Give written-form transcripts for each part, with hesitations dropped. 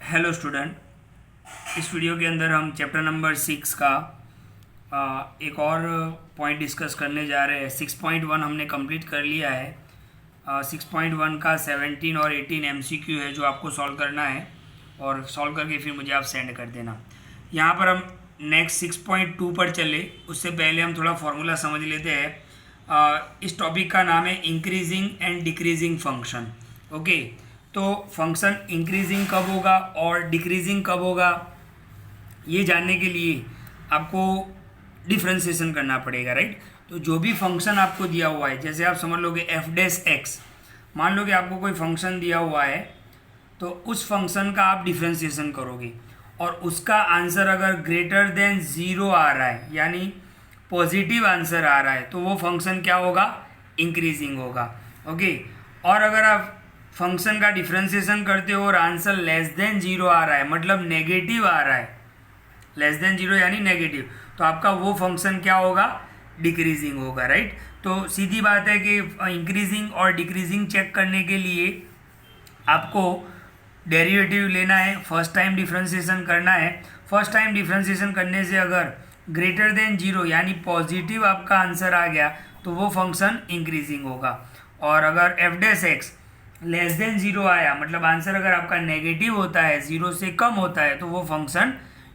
Hello student, इस video के अंदर हम चैप्टर नंबर 6 का एक और पॉइंट डिस्कस करने जा रहे हैं। 6.1 हमने कंप्लीट कर लिया है। 6.1 का 17 और 18 MCQ है जो आपको सॉल्व करना है, और सॉल्व करके फिर मुझे आप सेंड कर देना। यहाँ पर हम नेक्स्ट 6.2 पर चले उससे पहले हम थोड़ा फॉर्मूला समझ लेते हैं। इस टॉपिक का नाम है increasing and decreasing function. Okay, तो फंक्शन इंक्रीजिंग कब होगा और डिक्रीजिंग कब होगा, ये जानने के लिए आपको डिफ्रेंशिएशन करना पड़ेगा, राइट। तो जो भी फंक्शन आपको दिया हुआ है, जैसे आप समझ लोगे एफ डैश एक्स, मान लो कि आपको कोई फंक्शन दिया हुआ है, तो उस फंक्शन का आप डिफ्रेंशिएशन करोगे और उसका आंसर अगर ग्रेटर देन 0 आ रहा है, यानी पॉजिटिव आंसर आ रहा है, तो वो फंक्शन क्या होगा, इंक्रीजिंग होगा। ओके, और अगर आप फंक्शन का डिफ्रेंशिएशन करते हो और आंसर लेस देन 0 आ रहा है, मतलब नेगेटिव आ रहा है, लेस देन 0 यानी नेगेटिव, तो आपका वो फंक्शन क्या होगा, डिक्रीजिंग होगा, राइट। तो सीधी बात है कि इंक्रीजिंग और डिक्रीजिंग चेक करने के लिए आपको डेरिवेटिव लेना है, फर्स्ट टाइम डिफ्रेंशिएशन करना है। फर्स्ट टाइम डिफ्रेंशिएशन करने से अगर ग्रेटर देन 0 यानी पॉजिटिव आपका आंसर आ गया, तो वो फंक्शन इंक्रीजिंग होगा। और अगर F dash x less than 0 आया, मतलब आंसर अगर आपका नेगेटिव होता है, 0 से कम होता है, तो वो फंक्शन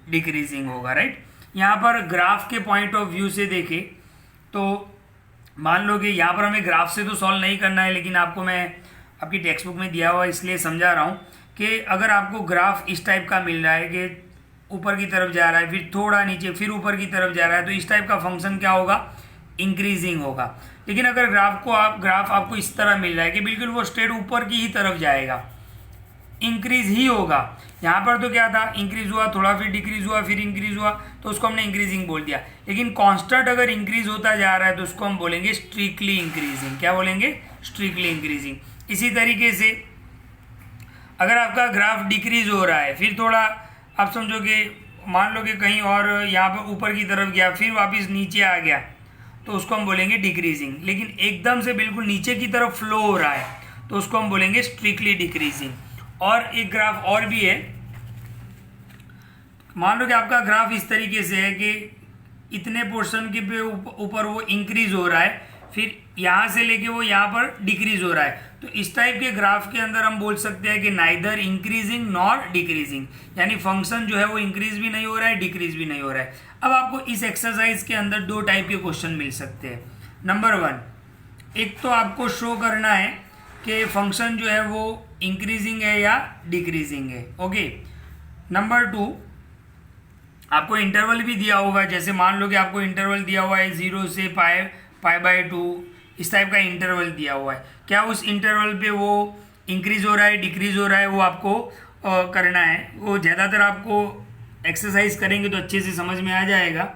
डिक्रीजिंग होगा, राइट। यहाँ पर ग्राफ के पॉइंट ऑफ व्यू से देखें तो मान लो कि यहाँ पर हमें ग्राफ से तो सॉल्व नहीं करना है, लेकिन आपको मैं आपकी टेक्स्ट बुक में दिया हुआ इसलिए समझा रहा हूँ कि अगर आपको ग्राफ इस टाइप का मिल रहा है कि ऊपर की तरफ जा रहा है, फिर थोड़ा नीचे, फिर ऊपर की तरफ जा रहा है, तो इस टाइप का फंक्शन क्या होगा, इंक्रीजिंग होगा। लेकिन अगर ग्राफ आपको इस तरह मिल रहा है कि बिल्कुल वो स्ट्रेट ऊपर की ही तरफ जाएगा, इंक्रीज ही होगा। यहाँ पर तो क्या था, इंक्रीज हुआ, थोड़ा फिर डिक्रीज हुआ, फिर इंक्रीज हुआ, तो उसको हमने इंक्रीजिंग बोल दिया। लेकिन कांस्टेंट अगर इंक्रीज होता जा रहा है तो उसको हम बोलेंगे स्ट्रिक्टली इंक्रीजिंग। क्या बोलेंगे, स्ट्रिक्टली इंक्रीजिंग। इसी तरीके से अगर आपका ग्राफ डिक्रीज हो रहा है, फिर थोड़ा आप समझो कि मान लो कि कहीं और यहाँ पर ऊपर की तरफ गया, फिर वापस नीचे आ गया, तो उसको हम बोलेंगे डिक्रीजिंग। लेकिन एकदम से बिल्कुल नीचे की तरफ फ्लो हो रहा है, तो उसको हम बोलेंगे स्ट्रिक्टली डिक्रीजिंग। और एक ग्राफ और भी है, मान लो कि आपका ग्राफ इस तरीके से है कि इतने पोर्शन के पे ऊपर वो इंक्रीज हो रहा है, फिर यहाँ से लेके वो यहाँ पर डिक्रीज हो रहा है, तो इस टाइप के ग्राफ के अंदर हम बोल सकते हैं कि नाइदर इंक्रीजिंग नॉर डिक्रीजिंग, यानी फंक्शन जो है वो इंक्रीज भी नहीं हो रहा है, डिक्रीज भी नहीं हो रहा है। अब आपको इस एक्सरसाइज के अंदर दो टाइप के क्वेश्चन मिल सकते हैं। नंबर 1, एक तो आपको शो करना है कि फंक्शन जो है वो इंक्रीजिंग है या डिक्रीजिंग है। ओके, नंबर 2, आपको इंटरवल भी दिया होगा, जैसे मान लो कि आपको इंटरवल दिया हुआ है 0 से पाई/2, इस टाइप का इंटरवल दिया हुआ है। क्या उस इंटरवल पे वो इंक्रीज हो रहा है, डिक्रीज हो रहा है, वो आपको करना है। वो ज़्यादातर आपको एक्सरसाइज करेंगे तो अच्छे से समझ में आ जाएगा।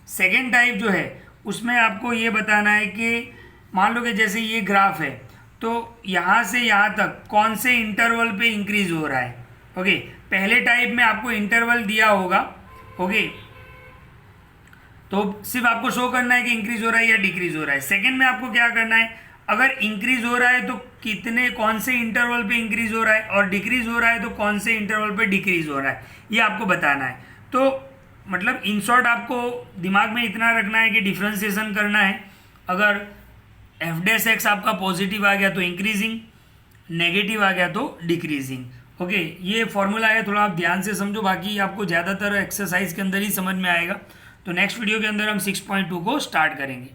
सेकेंड टाइप जो है उसमें आपको ये बताना है कि मान लो कि जैसे ये ग्राफ है, तो यहाँ से यहाँ तक कौन से इंटरवल पे इंक्रीज हो रहा है। ओके, पहले टाइप में आपको इंटरवल दिया होगा, ओके, तो सिर्फ आपको शो करना है कि इंक्रीज हो रहा है या डिक्रीज हो रहा है। सेकंड में आपको क्या करना है, अगर इंक्रीज हो रहा है तो कौन से इंटरवल पे इंक्रीज हो रहा है, और डिक्रीज हो रहा है तो कौन से इंटरवल पे डिक्रीज हो रहा है, ये आपको बताना है। तो मतलब इन शॉर्ट आपको दिमाग में इतना रखना है कि डिफ्रेंशिएशन करना है। अगर एफ डैश एक्स आपका पॉजिटिव आ गया तो इंक्रीजिंग, नेगेटिव आ गया तो डिक्रीजिंग। ओके, ये फॉर्मूला है, थोड़ा आप ध्यान से समझो, बाकी आपको ज़्यादातर एक्सरसाइज के अंदर ही समझ में आएगा। तो नेक्स्ट वीडियो के अंदर हम 6.2 को स्टार्ट करेंगे।